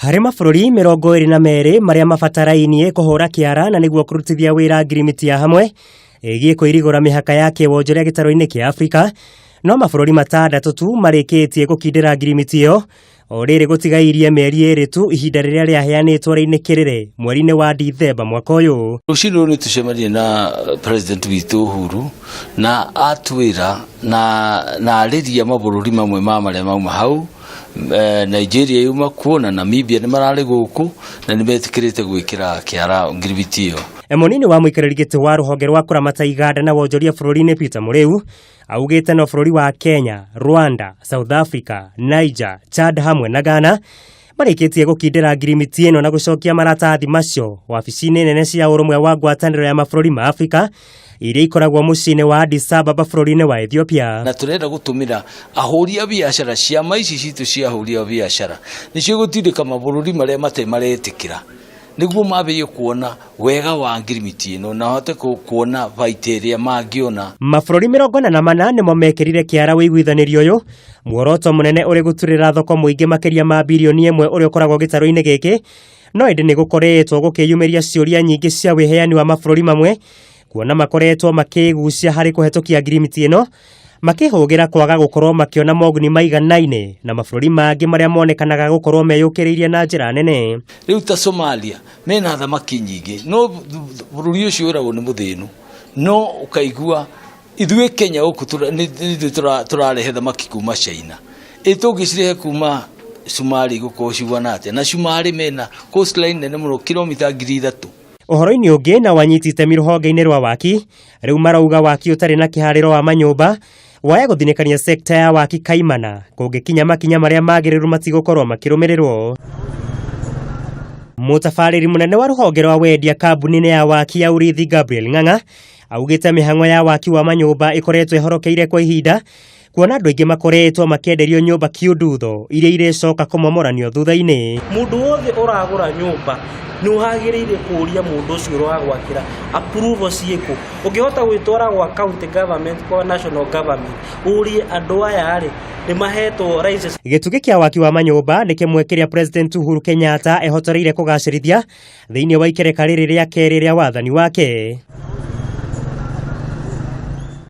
Harĩ mabũrũri 22 marĩa mabatarainie kũhũra kĩara na nĩguo kũrutithia wĩra agirimiti ya hamwe ĩgiĩ kũirigũra mĩhaka ya kĩwonjoria gĩtarũ-inĩ kĩa Afrika, no mabũrũri 6 tu marĩkĩtie gũkindĩra agirimiti ĩyo, o rĩrĩ gũtigairie mĩeri 2 tu ihinda rĩrĩa rĩaheanĩtwo rĩinĩkĩrĩre mweri-inĩ wa Dithemba mwaka ũyũ. Rũciinĩ nĩ tucemanie na President witũ Uhuru na atwĩra na arĩria mabũrũri mamwe marĩa mauma hau. Nigeria yuma kuo na Namibia nĩ mararĩ gũkũ na nĩ metĩkĩrĩte gwĩkĩra kĩara agirimiti ĩyo. Mũnini wa mũikarĩri gĩtĩ wa rũhonge rwa kũramata iganda na wonjoria bũrũri-inĩ Peter Mũrĩu augĩte no bũrũri wa Kenya, Rwanda, South Africa, Niger, Chad hamwe na Ghana marĩkĩtie gũkindĩra agirimiti ĩno na gũcokia maratathi macio wabici-inĩ nene cia ũrũmwe wa ngwatanĩro ya mabũrũri ma Afrika iria ikoragwo mũciĩ-inĩ wa Addis Ababa bũrũri-inĩ wa Ethiopia. Na turenda gũtũmĩra ahũri a biacara ciama ici citũ cia ahũri a biacara nĩcio gũtindĩka mabũrũri marĩa matarĩ maretĩkĩra nĩguo mambĩrĩrie kuona wega wa agirimiti ĩno na hote kuona baita ĩrĩa mangĩona. Mabũrũri 44 nĩmo mekĩrire kĩara wĩiguithanĩrio ũyũ, muoroto mũnene ũrĩ gũturĩra thoko mũingĩ makĩria ma bilioni 1 ũrĩa ũkoragwo gĩtarũ-inĩ gĩkĩ, no ĩndĩ nĩ gũkoretwo gũkĩyumĩria ciũria nyingĩ cia wĩheani wa mabũrũri mamwe, kuona makoretwo makĩgucia harĩ kũhetũkia agirimiti ĩno, makĩhũgĩra kwaga gũkorwo makĩona moguni maiganaine na mabũrũri mangĩ marĩa monekanaga gũkorwo meyũkĩrĩirie na njĩra nene. Rĩu ta Somalia mena thamaki nyingĩ, no bũrũri ũcio ũragwo nĩ mũthĩnu, no ũkaigua ithuĩ Kenya gũkũ tũrarehe thamaki kuma China, tũngĩcirehe kuma Somali gũkorwo ciuana atĩa, na Somali mena coastline nene mũno kilomita 3,000. Ũhoro-inĩ ũngĩ na wanyitĩte rũhonge-inĩ rwa waki, rĩu marauga waki ũtarĩ na kĩharĩro wa manyũmba waya gũthinĩkania sekta ya waki kaimana kũngĩkinya makinya marĩa magĩrĩru matigũkorwo makĩrũmĩrĩrwo. Mũtabarĩri mũnene wa rũhonge rwa wendia kambuni-inĩ ya waki ya Urithi Gabriel Ng'ang'a augĩte mĩhang'o ya waki wa manyũmba ĩkoretwo ĩhorokeire kwa ihinda, kuona andũ aingĩ makoretwo makĩenderio nyũmba kiundutho iria irecoka kũmomoranio thutha-inĩ. Mũndũ wothe ũragũra nyũmba nĩ wagĩrĩire kũria mũndũ ũcio ũragwakĩra approval ciĩko. Ũngĩhota gwĩtwara gwa county government, kwa national government, ũrie andũ aya rĩ nĩ mahetwo license. Gĩtugĩ kĩa waki wa manyũmba nĩ kĩmwe kĩrĩa President Uhuru Kenyatta ehotoreire kũgacĩrithia thĩinĩ wa ikereka rĩrĩ rĩa kerĩ rĩa wathani wake.